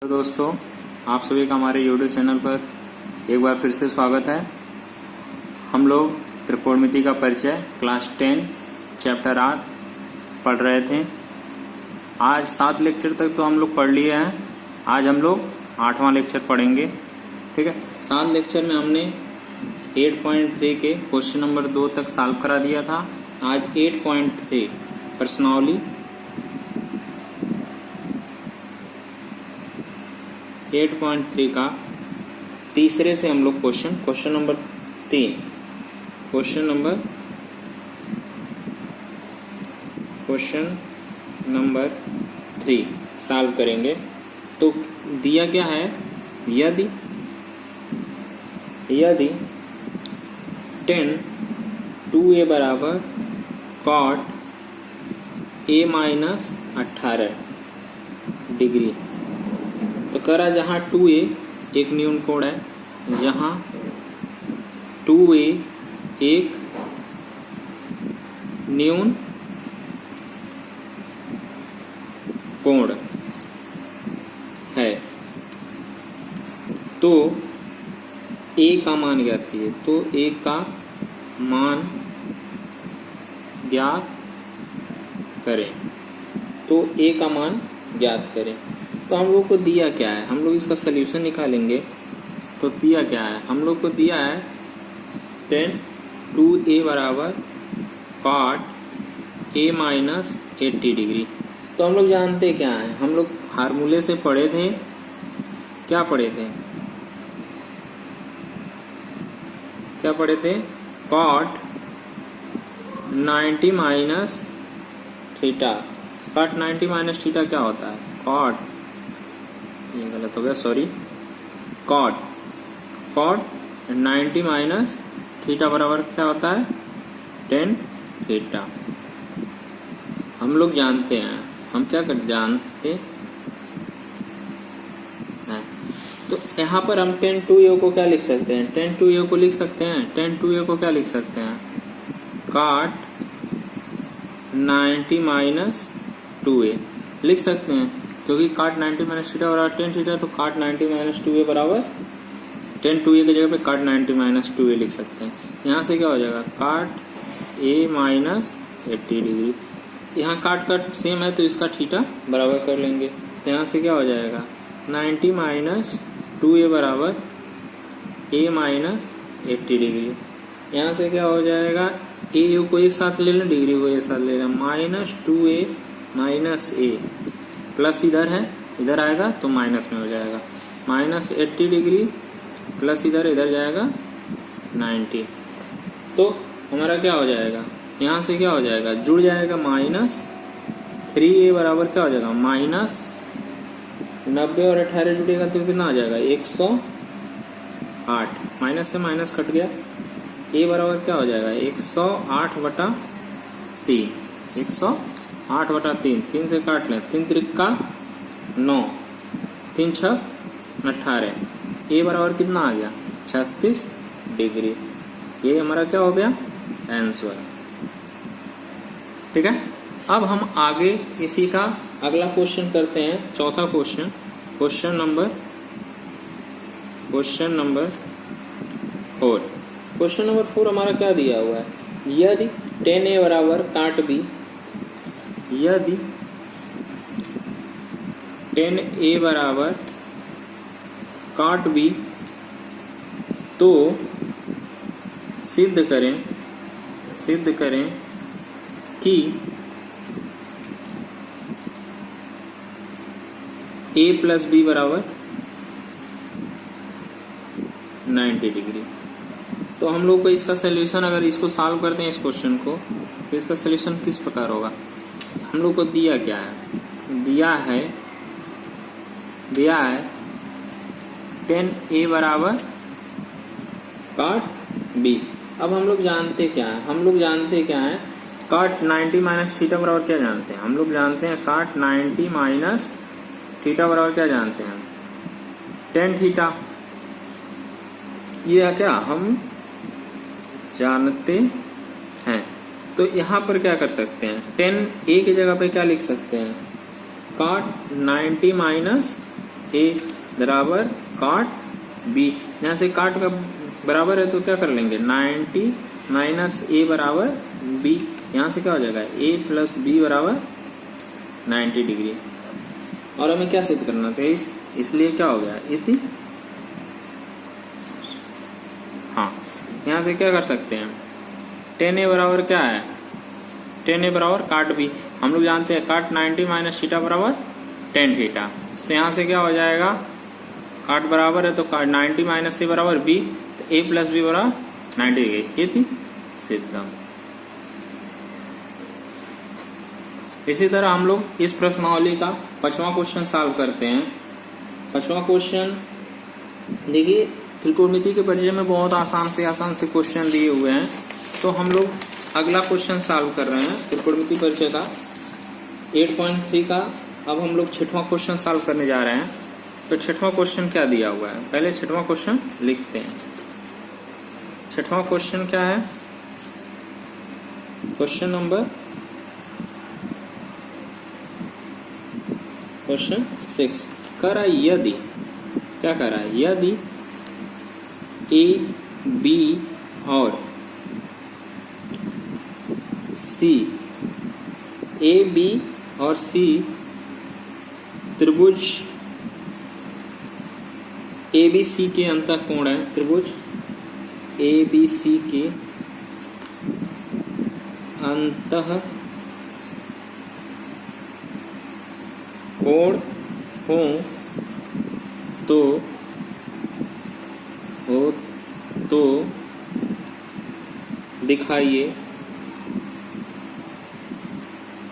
तो दोस्तों, आप सभी का हमारे YouTube चैनल पर एक बार फिर से स्वागत है। हम लोग त्रिकोणमिति का परिचय क्लास 10 चैप्टर 8 पढ़ रहे थे। आज 7 लेक्चर तक तो हम लोग पढ़ लिए हैं। आज हम लोग 8वां लेक्चर पढ़ेंगे। ठीक है, 7 लेक्चर में हमने 8.3 के क्वेश्चन नंबर 2 तक सॉल्व करा दिया था। आज 8.3 प्रश्नावली 8.3 का तीसरे से हम लोग क्वेश्चन नंबर 3 सॉल्व करेंगे। तो दिया क्या है, यदि tan 2a बराबर cot a माइनस 18 डिग्री, तो करा जहाँ 2a एक न्यून कोण है, जहाँ 2a एक न्यून कोण है, तो a का मान ज्ञात कीजिए। तो a का मान ज्ञात करें। तो a का मान ज्ञात करें। तो हम लोग को दिया क्या है, हम लोग इसका सलूशन निकालेंगे। तो दिया क्या है, हम लोग को दिया है tan 2a बराबर cot a माइनस 80 डिग्री। तो हम लोग जानते क्या है, हम लोग फार्मूले से पढ़े थे। क्या पढ़े थे cot 90 minus theta. cot 90 minus theta क्या होता है, cot, ये गलत हो गया, सॉरी, cot 90 माइनस थीटा बराबर क्या होता है, tan थीटा। हम लोग जानते हैं, हम क्या कर जानते हैं। तो यहाँ पर हम tan 2a को क्या लिख सकते हैं, tan 2a को लिख सकते हैं, tan 2a को क्या लिख सकते हैं, cot 90 माइनस 2a लिख सकते हैं, क्योंकि cot 90 माइनस थीटा बराबर tan थीटा। तो cot 90 माइनस 2a बराबर tan 2a की जगह पे cot 90 माइनस 2a लिख सकते हैं। यहाँ से क्या हो जाएगा, cot a माइनस 80 डिग्री। यहाँ काट सेम है तो इसका थीटा बराबर कर लेंगे। तो यहाँ से क्या हो जाएगा, 90 माइनस 2a बराबर a माइनस 80 डिग्री। यहाँ से क्या हो जाएगा, a को एक साथ ले लें, डिग्री को एक साथ ले लें, minus 2a minus a plus इधर है, इधर आएगा तो माइनस में हो जाएगा, माइनस 80 डिग्री प्लस इधर जाएगा 90। तो हमारा क्या हो जाएगा, यहाँ से क्या हो जाएगा, जुड़ जाएगा, माइनस 3a बराबर क्या हो जाएगा, माइनस 90 और 18 जुड़ेगा तो कितना आ जाएगा, 108। माइनस से माइनस कट गया, a बराबर क्या हो जाएगा, 108/3, 108/3। 3 से काट लें, 3 त्रिका 9, 3 6 18, a बराबर कितना आ गया, 36 डिग्री। ये हमारा क्या हो गया, आंसर। ठीक है, अब हम आगे इसी का अगला क्वेश्चन करते हैं, चौथा question, question number 4। Question number 4 हमारा क्या दिया हुआ है, यदि tan a बराबर cot b, यदि tan a बराबर cot b, तो सिद्ध करें कि a प्लस b बराबर 90 डिग्री। तो हम लोग को इसका सलूशन, अगर इसको सॉल्व करते हैं इस क्वेश्चन को, तो इसका सलूशन किस प्रकार होगा। हम लोग को दिया क्या है, दिया है tan a बराबर cot b। अब हम लोग जानते क्या है, cot 90 माइनस थीटा बराबर क्या जानते हैं, हम लोग जानते हैं cot 90 माइनस थीटा बराबर क्या जानते हैं, tan थीटा। ये क्या हम जानते हैं। तो यहाँ पर क्या कर सकते हैं, tan a की जगह पे क्या लिख सकते हैं, cot 90 माइनस ए बराबर काट बी। यहाँ से काट का बराबर है तो क्या कर लेंगे 90 माइनस ए बराबर बी। यहाँ से क्या हो जाएगा ए प्लस बी बराबर 90 डिग्री। और हमें क्या सिद्ध करना था इसलिए क्या हो गया इति। हाँ यहाँ से क्या कर सकते हैं 10 बराबर क्या है 10 बराबर काट बी। हम लोग जानते हैं काट 90 माइनस थीटा बराबर 10 थीटा। तो यहाँ से क्या हो जाएगा काट बराबर है तो काट 90 माइनस ए बराबर बी, तो ए प्लस बी बराबर 90 डिग्री। ये थी सिद्धम। इसी तरह हम लोग इस प्रश्नावली का 5वां क्वेश्चन सॉल्व करते हैं। 5वां क्वेश्चन देखिए त्रिकोणमिति के परिचय में बहुत आसान से क्वेश्चन दिए हुए हैं। तो हम लोग अगला क्वेश्चन सॉल्व कर रहे हैं त्रिकोणमिति परिचय का 8.3 का। अब हम लोग 6वां क्वेश्चन सॉल्व करने जा रहे हैं। तो 6वां क्वेश्चन क्या दिया हुआ है पहले 6वां क्वेश्चन लिखते हैं। 6वां क्वेश्चन क्या है क्वेश्चन 6 कह रहा है यदि क्या कह रहा है यदि ए बी और सी ए बी और सी त्रिभुज ए बी सी के अंतःकोण है। त्रिभुज ए बी सी के अंतःकोण हो तो दिखाइए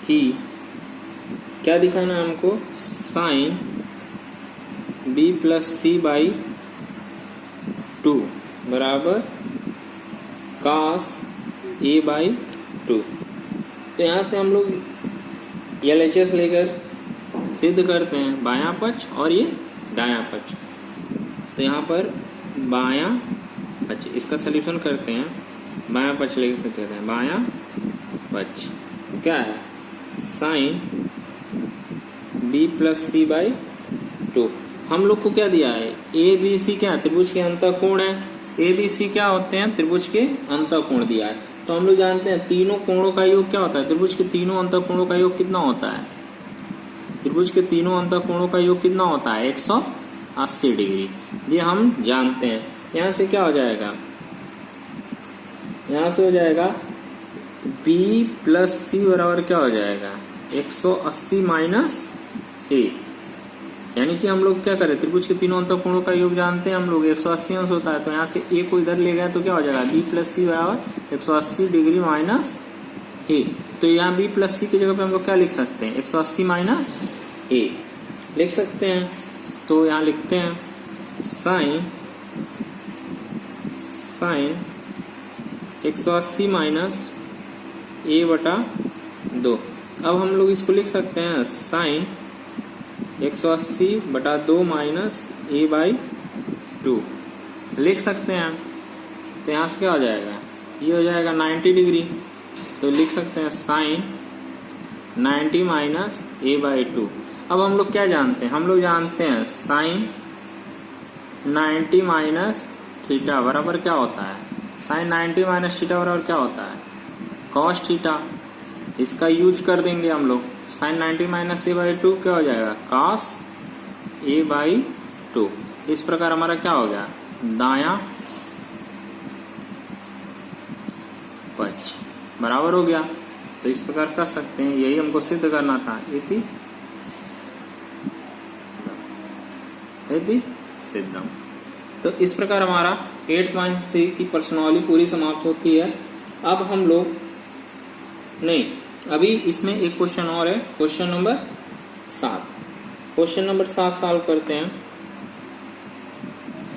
कि क्या दिखाना है हमको sine B plus C by 2 बराबर कास ए बाई 2। तो यहाँ से हम लोग LHS लेकर सिद्ध करते हैं बायां पक्ष और ये दायां पक्ष। तो यहाँ पर बायां पक्ष इसका सलूशन करते हैं बायां पक्ष लेकर सिद्ध करते हैं। बायां पक्ष क्या है sine B plus C by 2। हम लोग को क्या दिया है ए बी सी क्या त्रिभुज के अंतःकोण है। ए बी सी क्या होते हैं त्रिभुज के अंतःकोण दिया है। तो हम लोग जानते हैं तीनों कोणों का योग क्या होता है त्रिभुज के तीनों अंतःकोणों का योग कितना होता है त्रिभुज के तीनों अंतःकोणों का योग कितना होता है 180 डिग्री। ये हम जानते हैं। यहाँ से क्या हो जाएगा यहाँ से हो जाएगा b प्लस सी बराबर क्या हो जाएगा 180 माइनस ए। यानी कि हम लोग क्या करें त्रिभुज के तीनों अंतःकोणों का योग जानते हैं हम लोग 180 अंश होता है। तो यहाँ से ए को इधर ले गए तो क्या हो जाएगा b प्लस सी बराबर 180 डिग्री माइनस ए। तो यहाँ b प्लस सी की जगह पे हम लोग क्या लिख सकते हैं 180 माइनस ए लिख सकते हैं। तो यहाँ लिखते हैं साइन 180 माइनस ए बटा 2। अब हम लोग इसको लिख सकते हैं साइन 180 बटा 2 माइनस ए बाई 2 लिख सकते हैं। तो यहाँ से क्या हो जाएगा ये हो जाएगा 90 डिग्री। तो लिख सकते हैं साइन 90 माइनस ए बाई 2। अब हम लोग क्या जानते हैं हम लोग जानते हैं साइन 90 माइनस थीटा बराबर क्या होता है साइन 90 माइनस थीटा बराबर क्या होता है कॉस थीटा। इसका यूज कर देंगे हम लोग साइन 90 माइनस ए बाई 2 क्या हो जाएगा कॉस ए बाई 2। इस प्रकार हमारा क्या हो गया दायां पक्ष बराबर हो गया। तो इस प्रकार कर सकते हैं यही हमको सिद्ध करना था इति सिद्धम। तो इस प्रकार हमारा 8.3 की प्रश्नावली पूरी समाप्त होती है। अब हम लोग नहीं अभी इसमें एक क्वेश्चन और है question number 7। Question number 7 solve करते हैं।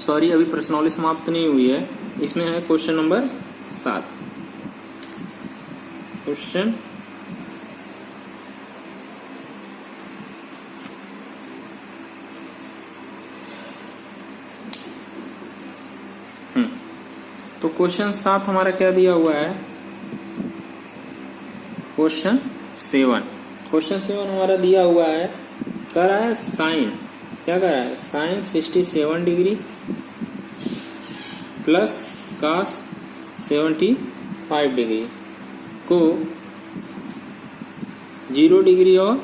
सॉरी अभी प्रश्नावली समाप्त नहीं हुई है इसमें है क्वेश्चन नंबर 7। क्वेश्चन तो क्वेश्चन 7 हमारा क्या दिया हुआ है क्वेश्चन 7 हमारा दिया हुआ है कह रहा है साइन क्या कर रहा है, sine 67 degree plus cos 75 degree को 0 डिग्री और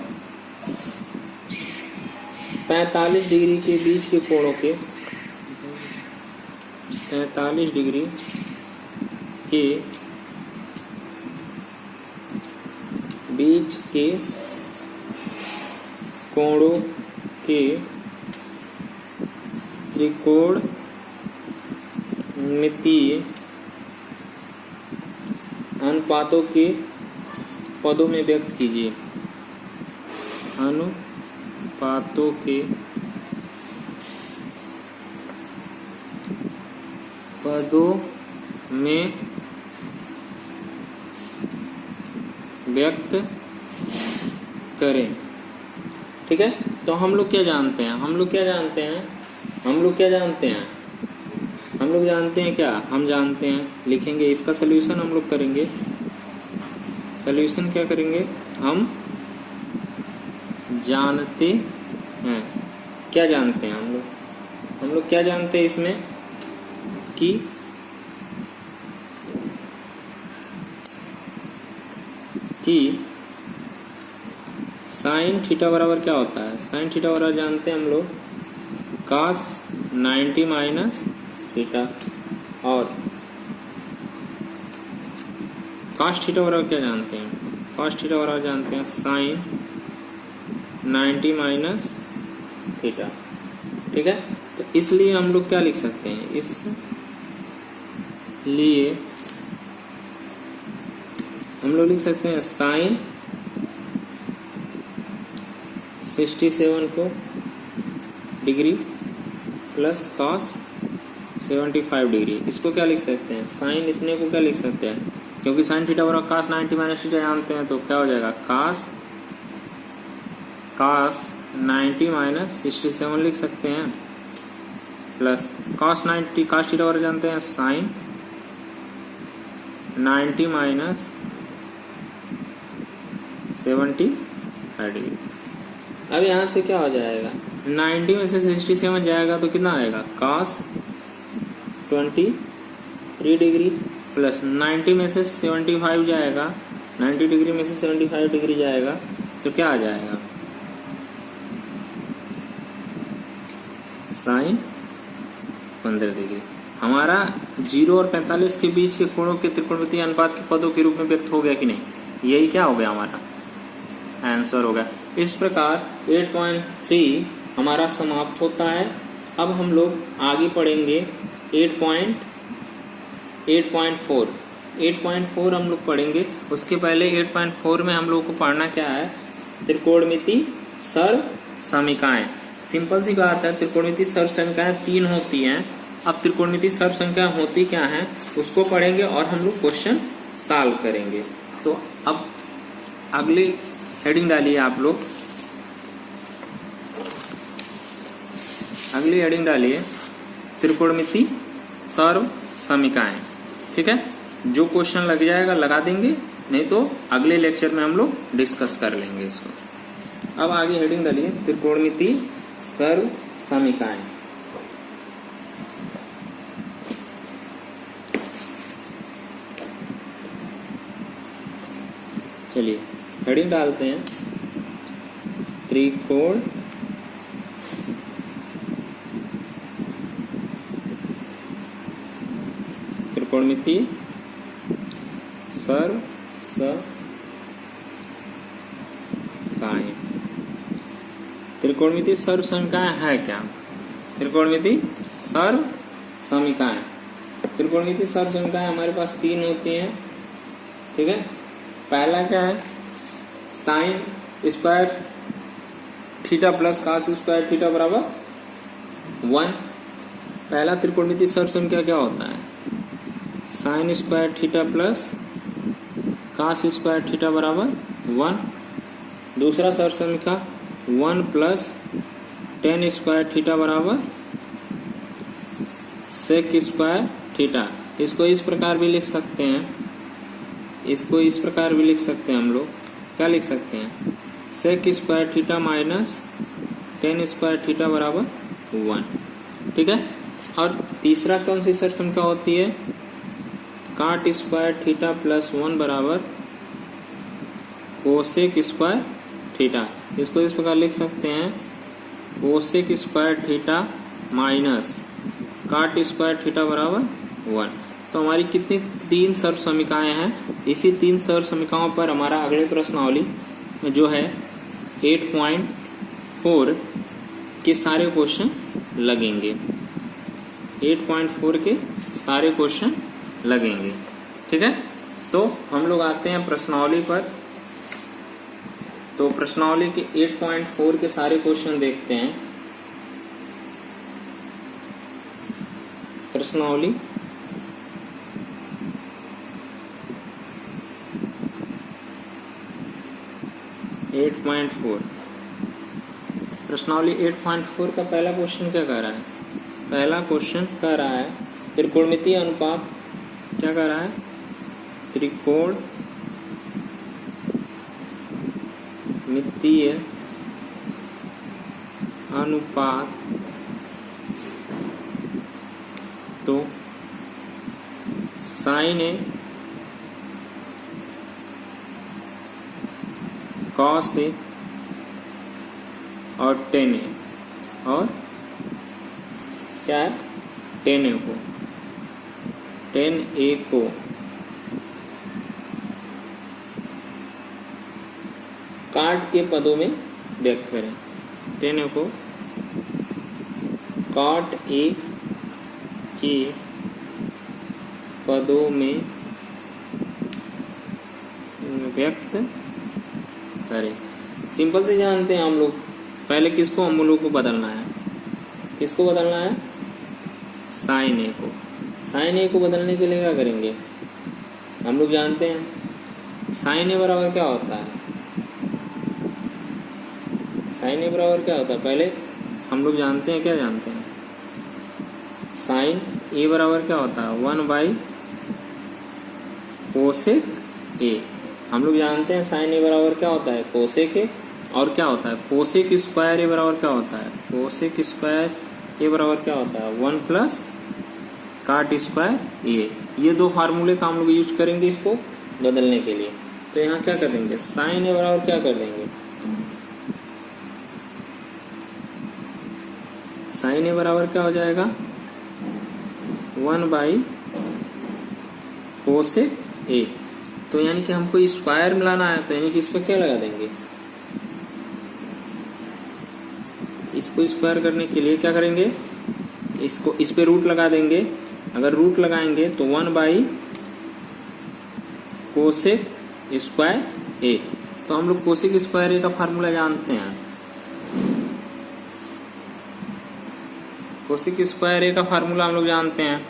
45 डिग्री के बीच के कोणों के 45 डिग्री के बीच के कोणों के त्रिकोणमितीय अनुपातों के पदों में व्यक्त कीजिए। अनुपातों के पदों में व्यक्त करें। ठीक है, तो हम लोग क्या जानते हैं, हम लोग जानते हैं क्या, हम जानते हैं, लिखेंगे इसका सलूशन हम लोग करेंगे। सलूशन क्या करेंगे, हम जानते हैं, क्या जानते हैं हम लोग क्या जानते हैं इसमें कि साइन थीटा बराबर क्या होता है, साइन थीटा बराबर जानते हैं हम लोग cos 90 माइनस थीटा, और cos थीटा बराबर क्या जानते हैं, cos थीटा बराबर जानते हैं साइन 90 माइनस थीटा। ठीक है, तो इसलिए हम लोग क्या लिख सकते हैं, इसलिए हम लोग लिख सकते हैं साइन 67 को डिग्री प्लस कॉस 75 डिग्री, इसको क्या लिख सकते हैं, साइन इतने को क्या लिख सकते हैं, क्योंकि साइन थीटा बराबर cos 90 माइनस थीटा जानते हैं, तो क्या हो जाएगा cos 90 माइनस 67 लिख सकते हैं, प्लस cos थीटा बराबर जानते हैं साइन 90 माइनस 75 डिग्री। अब यहाँ से क्या हो जाएगा, 90 में से 67 जाएगा तो कितना आएगा, cos 23 डिग्री प्लस 90 में से 75 जाएगा, 90 डिग्री में से 75 डिग्री जाएगा तो क्या आ जाएगा, साइन 15 डिग्री। हमारा 0 और 45 के बीच के कोणों के त्रिकोणमितीय अनुपात के पदों के रूप में व्यक्त हो गया कि नहीं, यही क्या हो गया, हमारा आंसर होगा। इस प्रकार 8.3 हमारा समाप्त होता है। अब हम लोग आगे पढ़ेंगे 8.4 हम लोग पढ़ेंगे। उसके पहले 8.4 में हम लोग को पढ़ना क्या है, त्रिकोणमितीय सर्व समीकरण। सिंपल सी बात है, त्रिकोणमितीय सर्व समीकरण 3 होती हैं। अब त्रिकोणमितीय सर्व संख्या होती क्या है उसको पढ़ेंगे और हम लोग क्वेश्चन सॉल्व करेंगे। तो अब अगली हेडिंग डालिए आप लोग, अगली हेडिंग डालिए त्रिकोणमितीय सर्व समीकरण। ठीक है, जो क्वेश्चन लग जाएगा लगा देंगे, नहीं तो अगले लेक्चर में हम लोग डिस्कस कर लेंगे इसको। अब आगे हेडिंग डालिए त्रिकोणमितीय सर्व समीकरण। चलिए हेडिंग डालते हैं त्रिकोणमितीय सर्व समीकरण। त्रिकोणमितीय सर्व समीकरण है क्या, त्रिकोणमितीय सर्व समीकरण। त्रिकोणमितीय सर्व समीकरण हमारे पास 3 होती हैं। ठीक है, पहला क्या है, sine square theta plus cos square theta बराबर 1। पहला त्रिकोणमितीय सर्व समीकरण क्या होता है, sine square theta plus cos square theta बराबर 1। दूसरा सर्व समीकरण 1 प्लस टेन स्क्वायर थीटा बराबर सेक स्क्वायर थीटा। इसको इस प्रकार भी लिख सकते हैं, इसको इस प्रकार भी लिख सकते हैं हम लोग, क्या लिख सकते हैं, sec square theta minus tan square theta बराबर 1, ठीक है। और तीसरा कौन सी शर्त क्या होती है, काट स्क्वायर थीटा प्लस 1 बराबर कोसेक स्क्वायर थीटा। इसको इस प्रकार लिख सकते हैं, कोसेक स्क्वायर थीटा माइनस काट स्क्वायर थीटा बराबर 1। तो हमारी कितनी 3 सर्व समीकरणाएं हैं। इसी 3 सर्व समीकरणों पर हमारा अगले प्रश्नावली जो है 8.4 के सारे क्वेश्चन लगेंगे। 8.4 के सारे क्वेश्चन लगेंगे, ठीक है। तो हम लोग आते हैं प्रश्नावली पर। तो प्रश्नावली के 8.4 के सारे क्वेश्चन देखते हैं। प्रश्नावली प्रश्नावली 8.4 का पहला क्वेश्चन क्या कह रहा है, पहला क्वेश्चन कह रहा है त्रिकोणमितीय अनुपात, क्या कह रहा है, त्रिकोणमितीय अनुपात तो साइन ए कॉस ए और टेन ए, और क्या है, टेन ए को काट के पदों में व्यक्त करें। टेन ए को काट ए के पदों में व्यक्त करें। सिंपल से जानते हैं हम लोग, पहले किसको हम लोग को बदलना है, किसको बदलना है, साइन ए को। साइन ए को बदलने के लिए क्या करेंगे, हम लोग जानते हैं साइन ए बराबर क्या होता है, साइन ए बराबर क्या होता है, पहले हम लोग जानते हैं, क्या जानते हैं, साइन ए बराबर क्या होता है, 1 कोसेक ए। हम लोग जानते हैं साइन ए बराबर क्या होता है, कोसेक ए, और क्या होता है, कोसेक स्क्वायर ए बराबर क्या होता है, कोसेक स्क्वायर ए बराबर क्या होता है, 1 प्लस काट स्क्वायर ए। ये दो फार्मूले का हम लोग यूज करेंगे इसको बदलने के लिए। तो यहाँ क्या कर देंगे, साइन ए बराबर क्या कर देंगे, साइन ए बराबर क्या हो जाएगा, 1 कोसेक ए। तो यानी कि हमको स्क्वायर मिलाना है, तो यानी कि इस पर क्या लगा देंगे, इसको स्क्वायर करने के लिए क्या करेंगे, इसको इस पे रूट लगा देंगे। अगर रूट लगाएंगे तो 1 कोसेक स्क्वायर ए। तो हम लोग कोसेक स्क्वायर ए का फार्मूला जानते हैं, कोसेक स्क्वायर ए का फार्मूला हम लोग जानते हैं।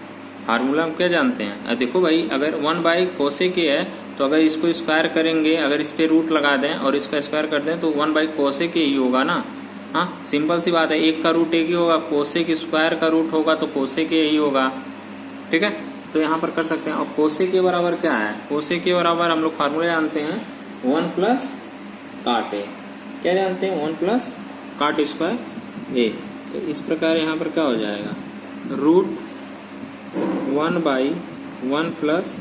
फार्मूला हम क्या जानते हैं, देखो भाई, अगर 1 कोसेक ए है तो अगर इसको स्क्वायर करेंगे, अगर इस पे रूट लगा दें और इसका स्क्वायर कर दें तो 1 कोसेक ए ही होगा ना। हाँ, सिंपल सी बात है, एक का रूट एक ही होगा, कोसेक स्क्वायर का रूट होगा तो कोसेक ए ही होगा, ठीक है। तो यहाँ पर कर सकते हैं। और कोसेक ए बराबर क्या है, कोसेक ए बराबर हम लोग फार्मूला जानते हैं 1 प्लस काट ए। क्या जानते हैं, 1 प्लस काट स्क्वायर ए। तो इस प्रकार यहाँ पर क्या हो जाएगा, रूट 1/1 प्लस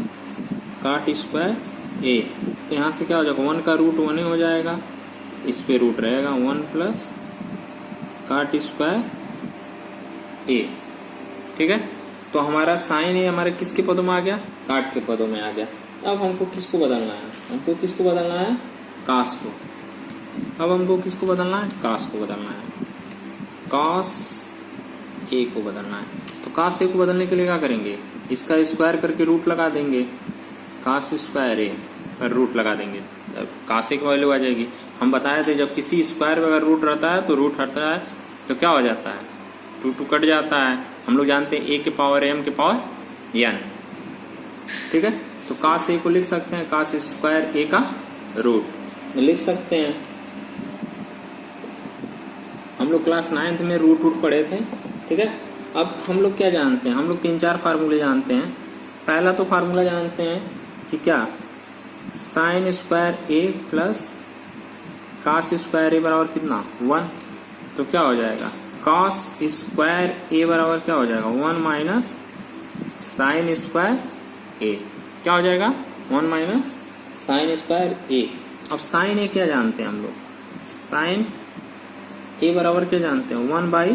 काट स्क्वायर ए। तो यहाँ से क्या हो जाएगा, 1 का रूट 1 ही हो जाएगा, इस पे रूट रहेगा 1 प्लस काट स्क्वायर ए, ठीक है। तो हमारा साइन ए हमारे किसके पदों में आ गया, काट के पदों में आ गया। अब हमको किसको बदलना है, हमको किसको बदलना है, कास को। अब हमको किसको बदलना है, कास को बदलना है, कास ए को बदलना है। तो कास ए को बदलने के लिए क्या करेंगे, इसका स्क्वायर करके रूट लगा देंगे, कास स्क्वायर ए पर रूट लगा देंगे, कास ए की वैल्यू आ जाएगी। हम बताए थे जब किसी स्क्वायर में अगर रूट रहता है तो रूट हटता है तो क्या हो जाता है, 2 कट जाता है। हम लोग जानते हैं a के पावर m के पावर n, ठीक है। तो कास ए को लिख सकते हैं कास स्क्वायर ए का रूट लिख सकते हैं। हम लोग क्लास 9th में रूट पढ़े थे, ठीक है। अब हम लोग क्या जानते हैं, हम लोग 3-4 फार्मूले जानते हैं। पहला तो फार्मूला जानते हैं कि क्या, साइन स्क्वायर ए प्लस कास स्क्वायर ए बराबर कितना, 1, तो क्या हो जाएगा, cos स्क्वायर a बराबर क्या हो जाएगा, 1 माइनस साइन स्क्वायर a। क्या हो जाएगा, 1 माइनस साइन स्क्वायर a। अब साइन a क्या जानते हैं हम लोग, साइन a बराबर क्या जानते हैं, 1 बाई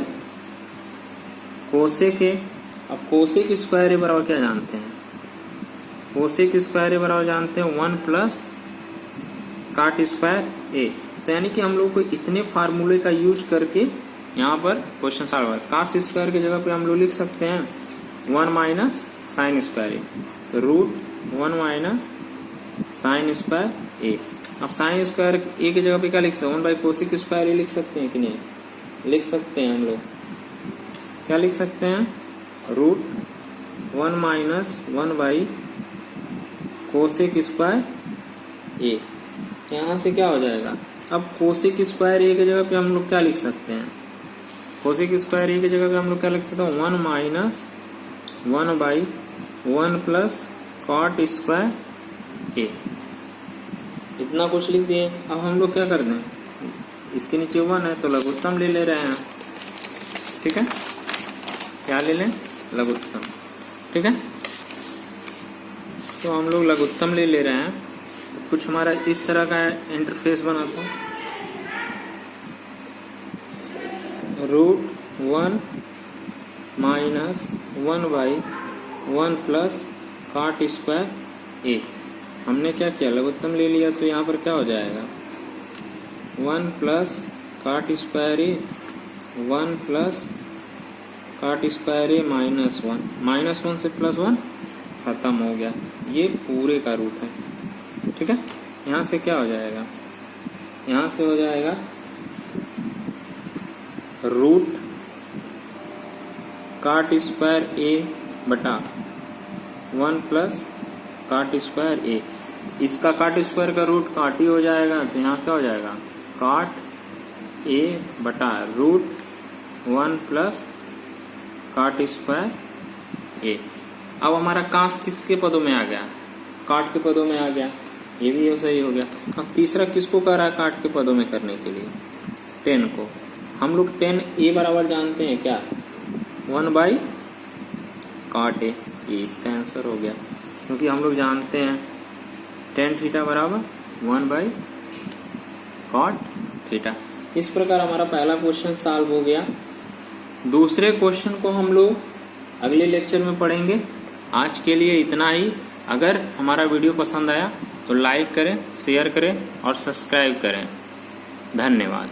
कोसेक a। अब कोसेक स्क्वायर a बराबर क्या जानते हैं, कोसेक स्क्वायर a बराबर जानते हैं 1 प्लस काट स्क्वायर a। तो यानी कि हम लोग को इतने फार्मूले का यूज करके यहाँ पर क्वेश्चन सॉल्व है। कास स्क्वायर की जगह पे हम लोग लिख सकते हैं 1 माइनस साइन स्क्वायर ए, तो रूट 1 माइनस साइन स्क्वायर ए। अब साइन स्क्वायर ए की जगह पे क्या लिख सकते हैं, 1 बाई कोसिक स्क्वायर ए लिख सकते हैं कि नहीं, लिख सकते हैं हम लोग। क्या लिख सकते हैं, root 1 minus 1 by cosec square A. यहाँ से क्या हो जाएगा, अब कोसिक स्क्वायर ए की जगह पे हम लोग क्या लिख सकते हैं, कोसिक स्क्वायर ए की जगह पे हम लोग क्या लिख सकते हैं, 1 minus 1 by 1 plus cot square A. इतना कुछ लिख दिए। अब हम लोग क्या कर दें, इसके नीचे 1 है तो लघुत्तम ले रहे हैं, ठीक है, क्या ले लें, लघुत्तम, ठीक है। तो हम लोग लघुत्तम ले रहे हैं, तो कुछ हमारा इस तरह का इंटरफेस बना था, root 1 minus 1 by 1 plus cot square A. हमने क्या किया, लघुत्तम ले लिया, तो यहाँ पर क्या हो जाएगा, 1 प्लस काट स्क्वायर ए, 1 प्लस काट स्क्वायर ए माइनस 1, माइनस 1 से प्लस 1 खत्म हो गया। ये पूरे का रूट है, ठीक है। यहाँ से क्या हो जाएगा, यहाँ से हो जाएगा रूट काट स्क्वायर ए बटा 1 प्लस काट स्क्वायर ए। इसका काट स्क्वायर का रूट काट ही हो जाएगा, तो यहाँ क्या हो जाएगा, काट ए बटा रूट 1 प्लस काट स्क्वायर ए। अब हमारा कास किसके पदों में आ गया, काट के पदों में आ गया, ये भी सही हो गया। अब तीसरा किसको कर रहा है काट के पदों में करने के लिए, 10 को। हम लोग 10 ए बराबर जानते हैं क्या, 1 बाई काट ए, ये इसका आंसर हो गया, क्योंकि हम लोग जानते हैं tan थीटा बराबर 1 बाई कॉट थीटा। इस प्रकार हमारा पहला क्वेश्चन सॉल्व हो गया। दूसरे क्वेश्चन को हम लोग अगले लेक्चर में पढ़ेंगे। आज के लिए इतना ही। अगर हमारा वीडियो पसंद आया तो लाइक करें, शेयर करें और सब्सक्राइब करें। धन्यवाद।